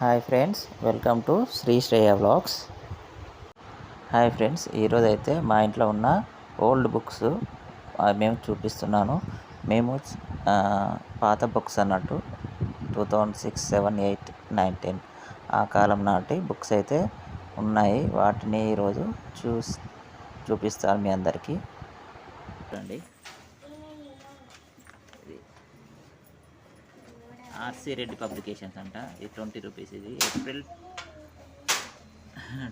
Hi friends, welcome to Shri Shreya vlogs. Hi friends, ఈరోజు అయితే మా ఇంట్లో ఉన్న ఓల్డ్ బుక్స్ మేము చూపిస్తున్నాను. మేము పాత బుక్స్ అన్నట్టు 2006, 7, 8, 9, 10 ఆ కాలం నాటి బుక్స్ అయితే ఉన్నాయి. వాటిని ఈరోజు చూపిస్తాను మీ అందరికీ. చూడండి, ఇది ఆర్సి రెడ్డి పబ్లికేషన్స్ అంట. ఇది 20 రూపీస్. ఇది ఏప్రిల్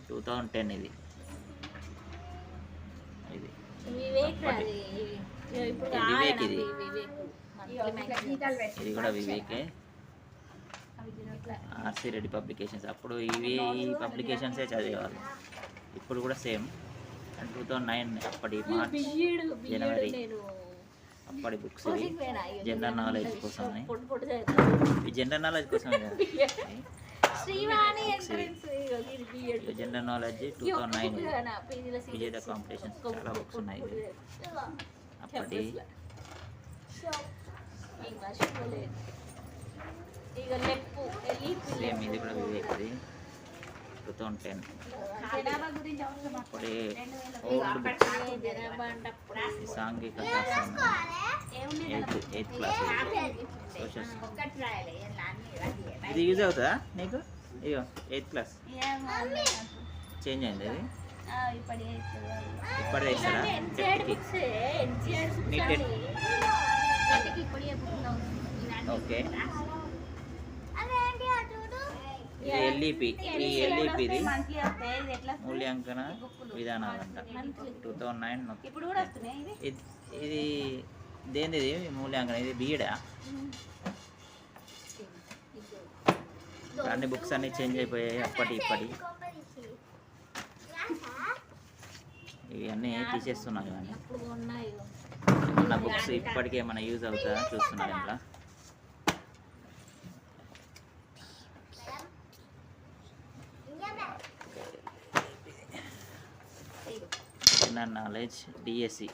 2010. ఇది వివేక్. ఇది కూడా వివేకే. RC Reddy publications. అప్పుడు ఈ పబ్లికేషన్సే చదివేవాళ్ళు. ఇప్పుడు కూడా సేమ్. 2009 అప్పటి మార్చ్, జనవరి అప్పటి బుక్స్. ఇవి జనరల్ నాలెడ్జ్ కోసం. ఇవి జనరల్ నాలెడ్జ్ కోసం. జనరల్ నాలెడ్జ్ 2009 విజేత కాంపిటీషన్స్. చాలా బుక్స్ ఉన్నాయి అప్పటి. సేమ్ ఇది కూడా వివేక్ది 2010. అప్పుడే ఓల్డ్ బుక్స్. సాంఘిక శాస్త్రం 8th క్లాస్. సోషల్. ఇది యూజ్ అవుతుందా నీకు? అయ్యో, 8th క్లాస్ చేంజ్ అయింది. అది ఇప్పటిదే ఇస్తారా? ఓకే. ఇది ఎల్ఈపి. ఈ ఎల్ఈపిది మూల్యాంకన విధానాలంట. 2009. ఇది దేనిది మూల్యాంకనం? ఇది బిఎడా? అన్ని బుక్స్ అన్నీ చేంజ్ అయిపోయాయి అప్పటి ఇప్పటి. ఇవి అన్నీ తీసేస్తున్నాను. ఇవన్నీ ఏమన్నా బుక్స్ ఇప్పటికీ ఏమైనా యూజ్ అవుతుందా చూస్తున్నాను. ఇంట్లో జనరల్ నాలెడ్జ్ డిఎస్సి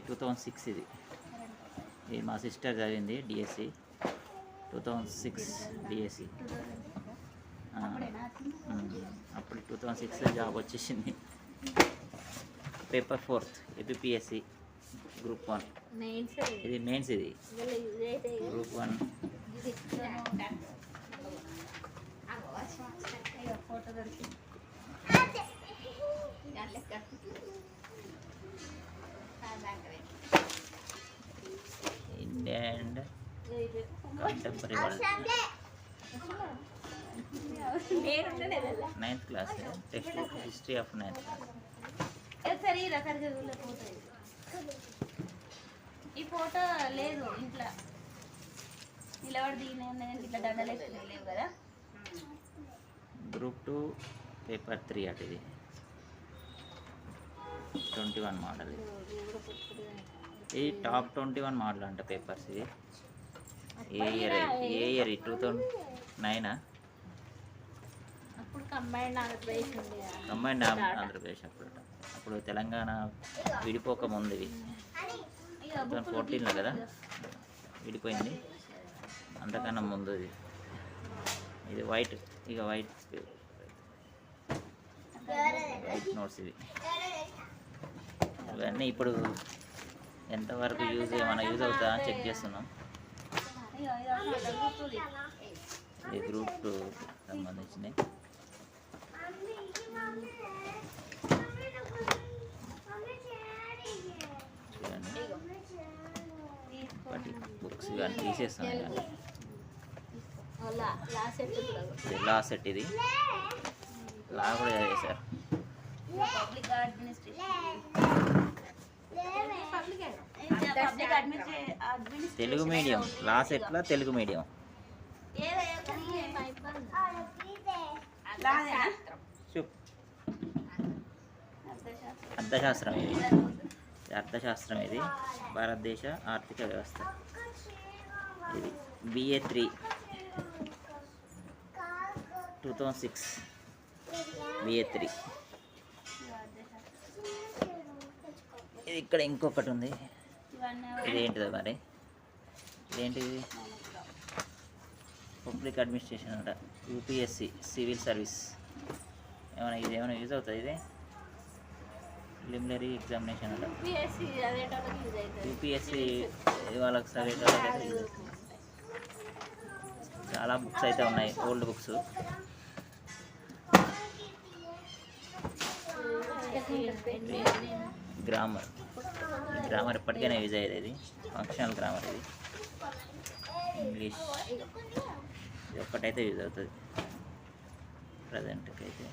2006. ఇది మా సిస్టర్ చదివింది. DSC 2006 DSC. అప్పుడు 2006 జాబ్ వచ్చేసింది. Paper 4th APSC group 1. ఇది మెయిన్స్. ఇది group 1. India and contemporary world. 9th class. Text book history of 9th class. ఈ ఫోటో లేదు ఇంట్లో. నిలబడి ఇట్లా దండలు లేవు కదా. గ్రూప్ 2 పేపర్ 3 అటు. ఇది 21 మోడల్. ఇది టాప్ 21 మోడల్ అంట పేపర్స్. ఇది ఏ ఇయర్? 2009. కంబైన్డ్ ఆంధ్రప్రదేశ్ అప్పుడు తెలంగాణ విడిపోక ముందు. ఇది 2014లో కదా విడిపోయింది. అంతకన్నా ముందు. ఇది వైట్. ఇక వైట్ నోట్స్. ఇవి ఇవన్నీ ఇప్పుడు ఎంతవరకు ఏమైనా యూజ్ అవుతుందా అని చెక్ చేస్తున్నాం. ఇది గ్రూప్ 2 సంబంధించినవి. చూడండి, ఇప్పటి బుక్స్ ఇవన్నీ తీసేస్తున్నాయి. Law set. ఇది లా కూడా చదివేశారు. తెలుగు మీడియం. లా సెట్లో తెలుగు మీడియం. అర్థశాస్త్రం. ఇది అర్థశాస్త్రం. ఇది భారతదేశ ఆర్థిక వ్యవస్థ. ఇది BA 3 2006. BA 3. ఇది ఇక్కడ ఇంకొకటి ఉంది. ఇదేంటిదో మరి? ఇదేంటిది? పబ్లిక్ అడ్మినిస్ట్రేషన్ అంట, యూపీఎస్సి సివిల్ సర్వీస్. ఏమైనా యూజ్ అవుతుంది ఇది? ప్రిలిమినరీ ఎగ్జామినేషన్ అంట, యూపీఎస్సి వాళ్ళకి చదివేటోళ్ళకి యూజ్ అవుతుంది. చాలా బుక్స్ అయితే ఉన్నాయి, ఓల్డ్ బుక్స్. గ్రామర్ ఎప్పటికైనా యూజ్ అయ్యేది. ఇది ఫంక్షనల్ గ్రామర్. ఇది ఇంగ్లీష్, ఇది ఒక్కటైతే యూజ్ అవుతుంది ప్రజెంట్కి అయితే.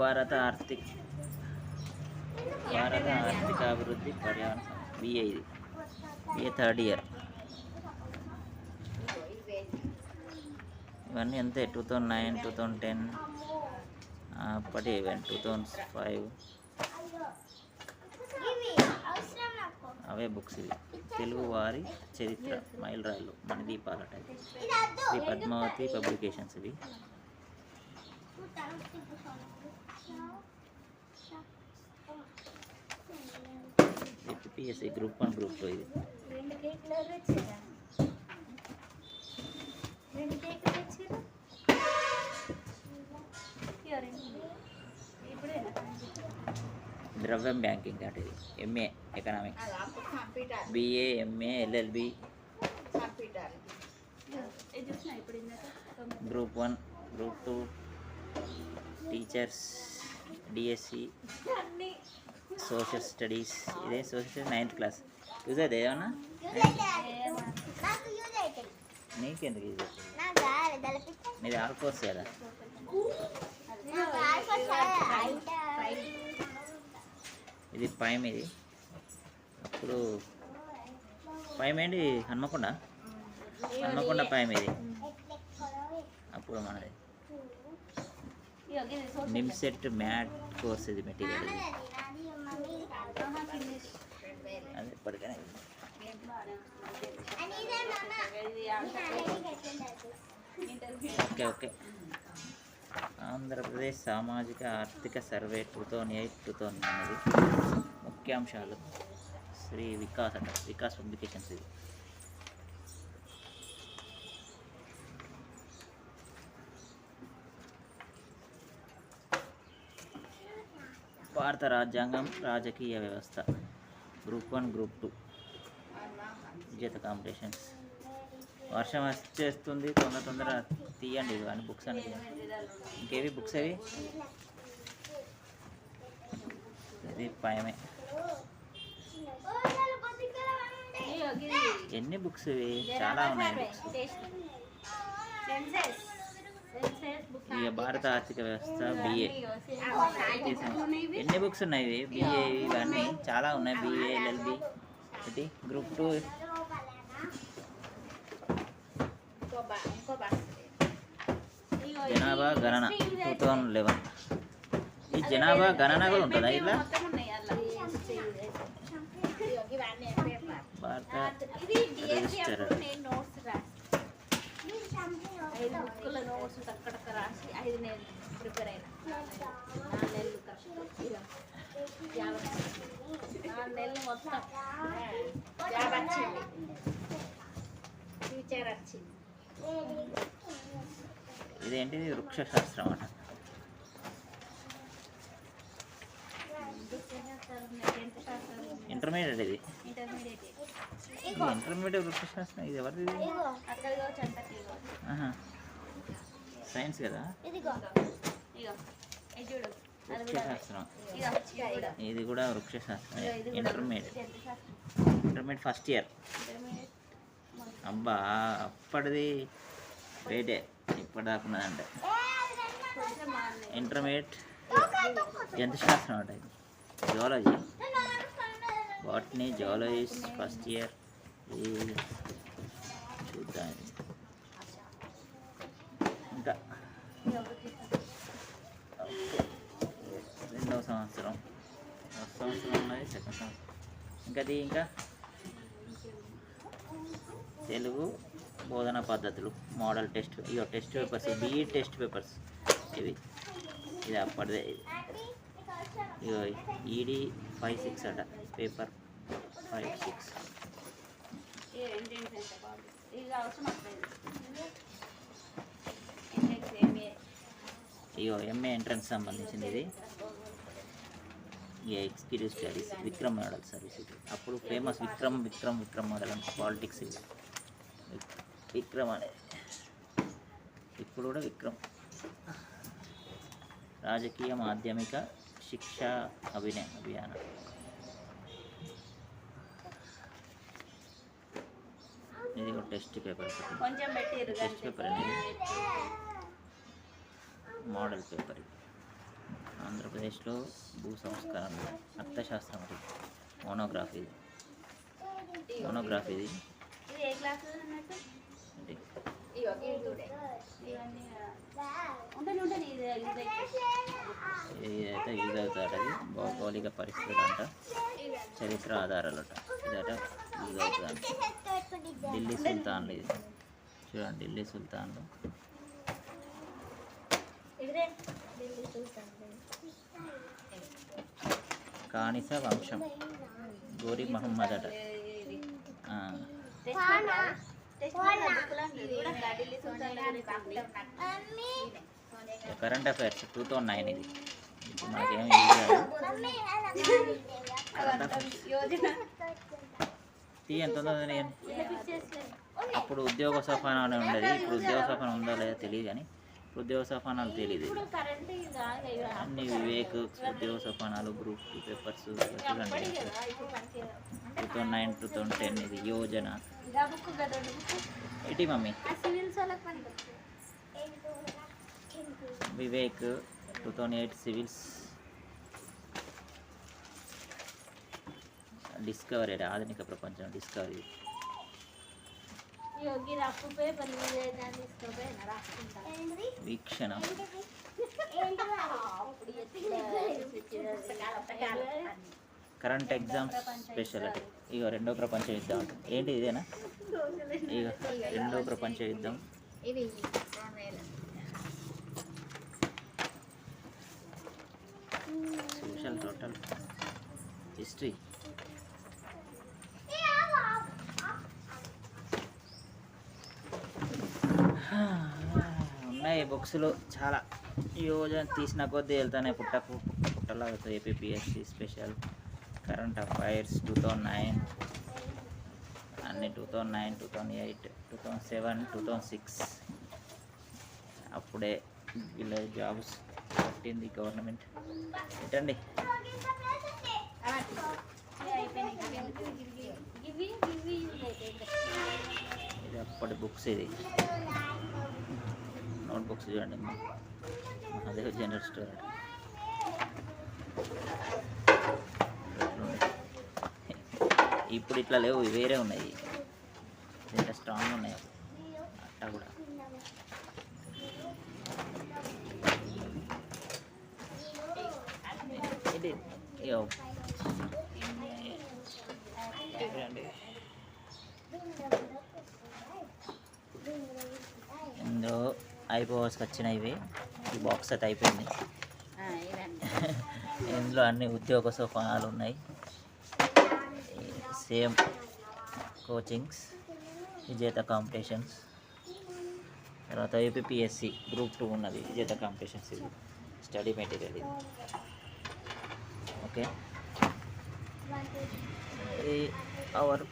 భారత ఆర్థిక అభివృద్ధి పర్యావరణ బిఏ. ఇది బిఏ థర్డ్ ఇయర్. ఇవన్నీ అంతే, 2009, 2010 అప్పటి ఈవెంట్, 2005 అవే బుక్స్. ఇవి తెలుగు వారి చరిత్ర, మైలురాళ్ళు, మణిదీపాల టైప్. శ్రీ పద్మావతి పబ్లికేషన్స్. ఇవి ఏపీఎస్సి గ్రూప్ 1, గ్రూప్ 2. ఇది ద్రవ్యం బ్యాంకింగ్ అంటే. ఇది MA economics, BA, MA, LLB. Group 1, group 2 teachers, DSC, social studies. ఇదే social studies 9th class. Use అవుతుంది ఏమన్నా? నీకెందుకు యూజ్ అవుతుంది? నీది ఆల్ కోర్స్ కదా. ఇది పైమ్. ఇది అప్పుడు పైమ్ ఏంటి? హన్మకొండ పైమ్. ఇది అప్పుడు మనది నిమ్సెట్ మ్యాట్ కోర్స్. ఇది మెటీరియల్. ఇది అది ఎప్పటికైనా. ఓకే. ఆంధ్రప్రదేశ్ సామాజిక ఆర్థిక సర్వే 2008-2009. ముఖ్యాంశాలు. శ్రీ వికాస్ అంట, వికాస్ పబ్లికేషన్స్. ఇది భారత రాజ్యాంగం, రాజకీయ వ్యవస్థ. గ్రూప్ 1, గ్రూప్ 2 విజేత కాంపిటీషన్స్. వర్షం వచ్చేస్తుంది, తొందర తీయండి కానీ బుక్స్ అని. ఇంకేవి బుక్స్ అవి? ఇది పైమే. ఎన్ని బుక్స్ ఇవి? చాలా ఉన్నాయి బుక్స్. ఇక భారత ఆర్థిక వ్యవస్థ, బిఏ. ఎన్ని బుక్స్ ఉన్నాయి ఇవి? బిఏ ఇవన్నీ చాలా ఉన్నాయి. BA, LLB. ఇది గ్రూప్ 2 జనాభా గణన 2011. ఈ జనాభా గణన కూడా ఉంటుందా ఇలా? భారత రిజిస్టర్. ఇదేంటిది? వృక్షశాస్త్రం అట. ఇంటర్మీడియట్. ఇది ఇంటర్మీడియట్ వృక్షశాస్త్రం. ఇది ఎవరిది? సైన్స్ కదా. వృక్షశాస్త్రం. ఇది కూడా వృక్షశాస్త్రం. Intermediate first year. అబ్బా, అప్పటిది రేటే ఇప్పటిదాకా ఉన్నదంటే. ఇంటర్మీడియట్ జంతుశాస్త్రం అంట. ఇది zoology, botany, zoology first year. చూద్దాం. ఇంకా 2వ సంవత్సరం ఉన్నది, సెకండ్ సంవత్సరం. ఇంకా తెలుగు బోధనా పద్ధతులు, మోడల్ టెస్ట్. ఇక test papers, BE test papers. ఇది అప్పటిదే. ఇక ఈడీ 5-6 అట, పేపర్ 5-6. ఎంట్రెన్స్ అంటే ఇది అవసరం వస్తుంది. ఎంట్రెన్స్ ఎంఏ ఇగో ఎంఏ ఎంట్రన్స్ సంబంధించింది ఇది. ఈ executive studies Vikram model service ఇది. అప్పుడు ఫేమస్ విక్రమ్ మోడల్ అంటే పాలిటిక్స్ ఇది. విక్రమ్ అనేది ఇప్పుడు కూడా విక్రమ్. రాజకీయ మాధ్యమిక శిక్షా అభియాన. ఇది ఒక టెస్ట్ పేపర్. కొంచెం పెట్టిర్రు టెస్ట్ పేపర్ అనేది మోడల్ పేపర్. ఇది ఆంధ్రప్రదేశ్లో భూ సంస్కరణ అర్థశాస్త్రం. ఇది మోనోగ్రఫీ. ఇది ఇది ఏ క్లాస్ అన్నట్టు? ఇది ఉంటుంది ఇదైతే యూజ్ అవుతాడు. అది భౌగోళిక పరిస్థితులు అంట, చరిత్ర ఆధారాలట. ఇదట యూజ్ అవుతుందంట. ఢిల్లీ సుల్తాన్లు. ఇది చూడండి, ఢిల్లీ సుల్తాన్లు. కానిస వంశం గోరి మహమ్మద్ అట. కరెంట్ అఫైర్స్ 2009 ఇది. ఇప్పుడు మనకేం యూజ్ ఎంత ఉందో నేను అప్పుడు ఉద్యోగ సఫానా అని ఉండేది. ఇప్పుడు ఉద్యోగ సఫానా ఉందో లేదో తెలియదు, కానీ ఇప్పుడు ఉద్యోగ సఫానాలు తెలియదు. అన్ని వివేక్ ఉద్యోగ సఫానాలు, గ్రూప్ 2 పేపర్స్ చూడండి. 2009, 2010 ఇది యోజన. ఏంటి మమ్మీ? వివేక్ 2008 సివిల్స్. డిస్కవరీ ఆధునిక ప్రపంచం డిస్కవరీ. వీక్షణ. Current exams special. ఇక రెండో ప్రపంచ యుద్ధం. ఏంటి ఇదేనా? ఇక రెండో ప్రపంచ యుద్ధం. Social total history. ఉన్నాయి బుక్స్లు చాలా. యోజన తీసిన కొద్దీ వెళ్తానే పుట్టలా అవుతుంది. ఏపీఎస్సి స్పెషల్ కరెంట్ అఫైర్స్ 2009 అన్ని 2009, 2008, 2007, 2006 అప్పుడే విలేజ్ జాబ్స్ పెట్టింది గవర్నమెంట్. ఏంటండి ఇది అప్పటి బుక్స్. ఇది నోట్ బుక్స్ చూడండి. Mahadev general store. ఇప్పుడు ఇట్లా లేవు, వేరే ఉన్నాయి. ఇంత స్ట్రాంగ్ ఉన్నాయి అట్టా కూడా. ఇది ఇందులో అయిపోవాల్సి వచ్చినవి. ఈ బాక్స్ అయితే అయిపోయింది. ఇందులో అన్ని ఉద్యోగ సోపానాలు ఉన్నాయి. సేమ్ కోచింగ్స్, విజేత కాంపిటీషన్స్. తర్వాత ఏపీఎస్సి గ్రూప్ 2 ఉన్నది, విజేత కాంపిటీషన్స్. ఇది స్టడీ మెటీరియల్. ఇది ఓకే. ఇది అవర్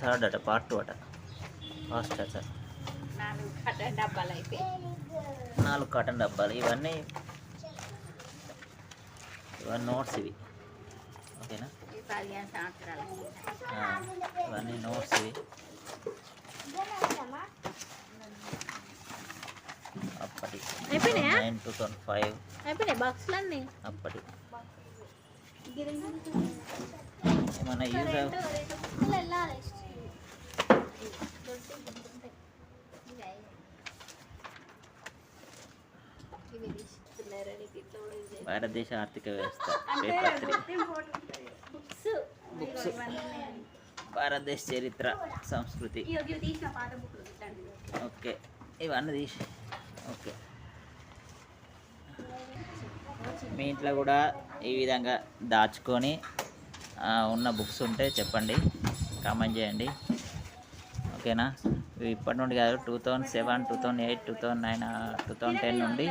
థర్డ్ అట, పార్ట్ 2 అట. ఫాస్ట్ సార్ 4 కాటన్ డబ్బాలు. ఇవన్నీ నోట్స్. ఇవి ఓకేనా? ఇవన్నీ నోట్స్. ఇవి అప్పటి 2009, 2005 అప్పటి ఏమన్నా యూజ్ భారతదేశ ఆర్థిక వ్యవస్థ పేపర్ 3 బుక్స్. భారతదేశ చరిత్ర, సంస్కృతి. ఓకే, ఇవన్నీ తీసి ఓకే. మీ ఇంట్లో కూడా ఈ విధంగా దాచుకొని ఉన్న బుక్స్ ఉంటే చెప్పండి కామెంట్ చేయండి. ఓకేనా? ఇవి ఇప్పటి నుండి కాదు, 2007, 2008, 2009, 2010 నుండి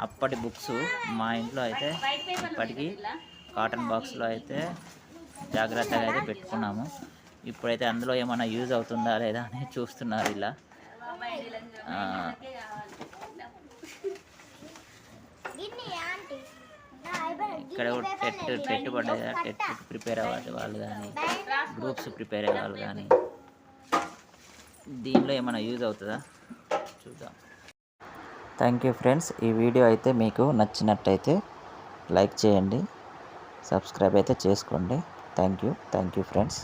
అప్పటి బుక్స్ మా ఇంట్లో అయితే ఇప్పటికీ కాటన్ బాక్స్లో అయితే జాగ్రత్తగా అయితే పెట్టుకున్నాము. ఇప్పుడైతే అందులో ఏమైనా యూజ్ అవుతుందా లేదా అని చూస్తున్నారు ఇలా. ఇక్కడ టెట్ పడ్డాయి కదా, టెట్కి ప్రిపేర్ అవ్వాలి వాళ్ళు కానీ, గ్రూప్స్ ప్రిపేర్ అయ్యే వాళ్ళు కానీ, దీనిలో ఏమైనా యూజ్ అవుతుందా చూద్దాం. Thank you friends. ఈ వీడియో అయితే మీకు నచ్చినట్టయితే లైక్ చేయండి, సబ్స్క్రైబ్ అయితే చేసుకోండి. Thank you friends.